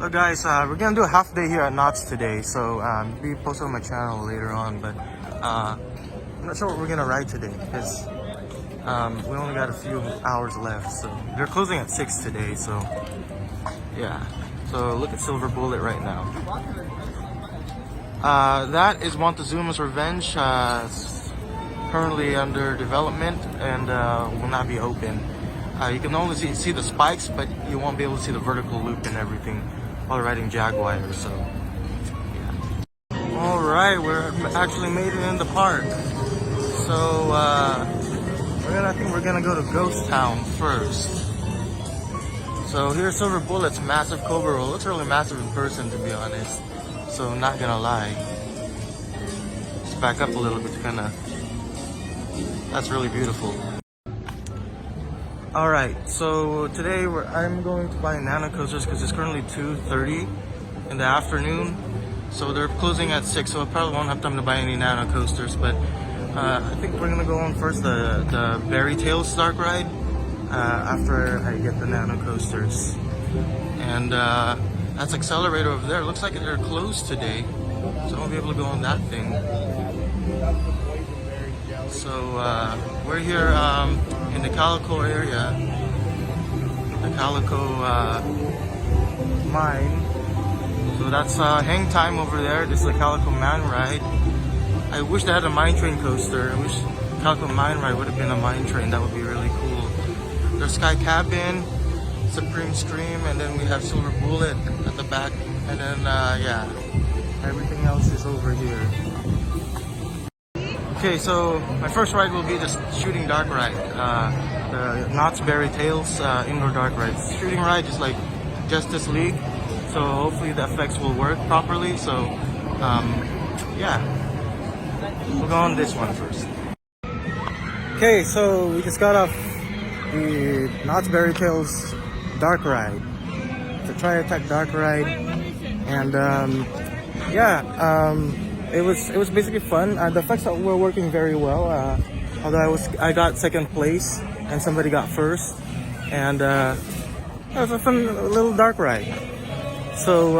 Look guys, we're gonna do a half day here at Knott's today, so be posted on my channel later on, but I'm not sure what we're gonna ride today because we only got a few hours left, so they're closing at 6 today, so yeah. So look at Silver Bullet right now. That is Montezuma's Revenge, currently under development and will not be open. You can only see the spikes, but you won't be able to see the vertical loop and everything while riding Jaguar, so yeah. Alright, we're actually made it in the park. So I think we're gonna go to Ghost Town first. So here's Silver Bullet's massive Cobra roll. Looks really massive in person, to be honest. So not gonna lie. Let's back up a little bit to that's really beautiful. Alright, so today I'm going to buy nano coasters because it's currently 2:30 in the afternoon. So they're closing at 6, so I probably won't have time to buy any nano coasters, but I think we're gonna go on first the Berry Tales Dark Ride after I get the nano coasters. And that's Accelerator over there. Looks like they're closed today, so I won't be able to go on that thing. So we're here in the Calico area, the Calico mine. So that's hang time over there. This is the Calico Mine Ride. I wish they had a mine train coaster. I wish Calico Mine Ride would have been a mine train. That would be really cool. There's Sky Cabin, Supreme Scream, and then we have Silver Bullet at the back. And then yeah, everything else is over here. Okay, so my first ride will be the Shooting Dark Ride, the Knott's Berry Tales indoor dark ride. Shooting ride is like Justice League, so hopefully the effects will work properly. So yeah, we'll go on this one first. Okay, so we just got off the Knott's Berry Tales dark ride. It's a tri-attack dark ride, and yeah. It was basically fun. The effects were working very well. Although I got second place and somebody got first, and it was a fun little dark ride. So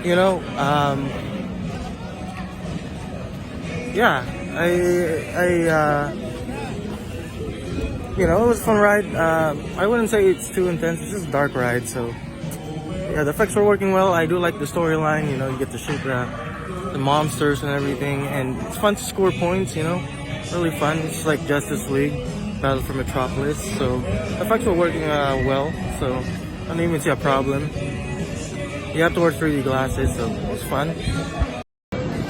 you know, yeah, you know, it was a fun ride. I wouldn't say it's too intense. It's just a dark ride, so. Yeah, the effects were working well. I do like the storyline, you know, you get to shoot the monsters and everything, and it's fun to score points, you know, really fun. It's like Justice League, Battle for Metropolis, so the effects were working well, so I don't even see a problem. You have to wear 3D glasses, so it was fun.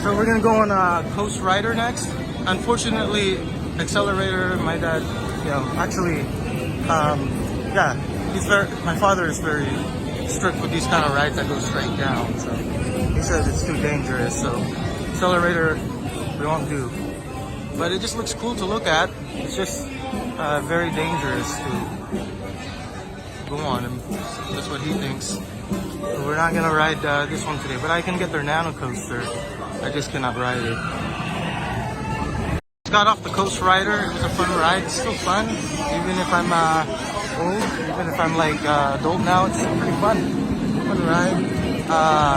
So we're gonna go on Coast Rider next. Unfortunately, Accelerator, my dad, you know, actually, yeah, my father is very strict with these kind of rides that go straight down, so he says it's too dangerous, so Accelerator we won't do, but it just looks cool to look at. It's just very dangerous to go on, and that's what he thinks. So we're not gonna ride this one today, but I can get their nano coaster. I just cannot ride it. Got off the Coast Rider. It was a fun ride. It's still fun, even if I'm old, even if I'm like adult now. It's still pretty fun ride.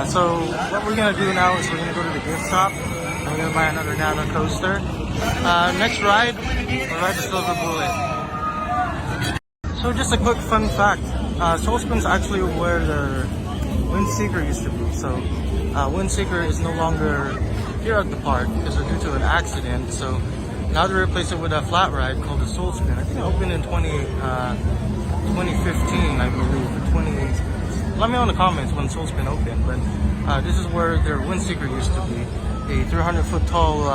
So what we're gonna do now is we're gonna go to the gift shop and we're gonna buy another nano coaster. Next ride, we'll ride the Silver Bullet. So just a quick fun fact, Soul Spin's actually where the Windseeker used to be. So Windseeker is no longer here at the park because they're due to an accident. So now they replace it with a flat ride called the Soul Spin. I think it opened in 2015, I believe, or 2018. Let me know in the comments when Soul Spin opened, but this is where their Windseeker used to be. A 300-foot tall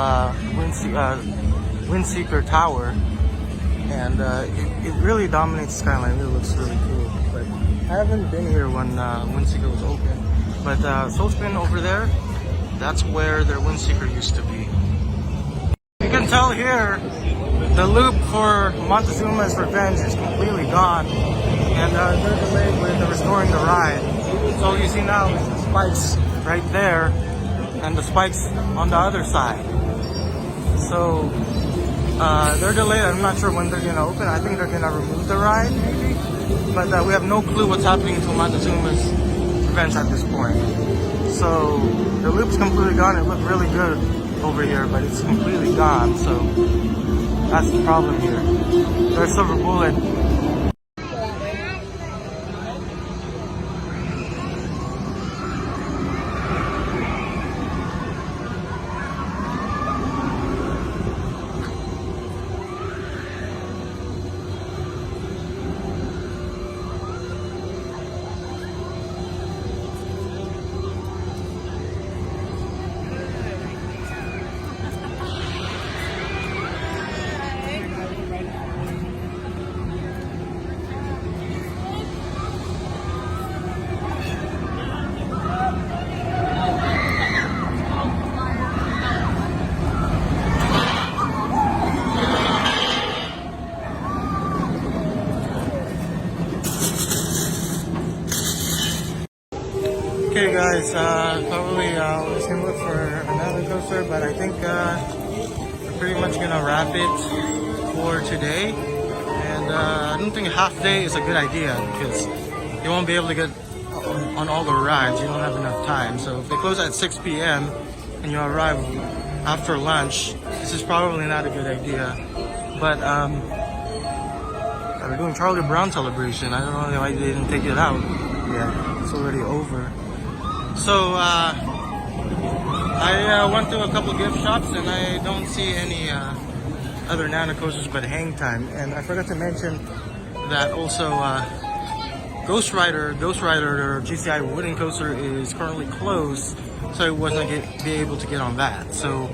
Windseeker tower, and it really dominates the skyline. It looks really cool, but I haven't been here when Windseeker was open. But Soul Spin over there, that's where their Windseeker used to be. You can tell here, the loop for Montezuma's Revenge is completely gone, and they're delayed with restoring the ride. So all you see now is the spikes right there, and the spikes on the other side. So they're delayed. I'm not sure when they're gonna open. I think they're gonna remove the ride, maybe. but we have no clue what's happening to Montezuma's events at this point. So the loop's completely gone. It looked really good over here, but it's completely gone. So that's the problem here. There's Silver Bullet. Okay guys, probably was gonna look for another coaster, but I think we're pretty much gonna wrap it for today. And I don't think a half day is a good idea because you won't be able to get on all the rides. You don't have enough time. So if they close at 6 p.m. and you arrive after lunch, this is probably not a good idea. But we're doing Charlie Brown celebration. I don't know why they didn't take it out. Yeah, it's already over. So I went to a couple gift shops and I don't see any other Nano coasters but Hang Time. And I forgot to mention that also Ghost Rider or GCI wooden coaster is currently closed, so I wasn't be able to get on that. So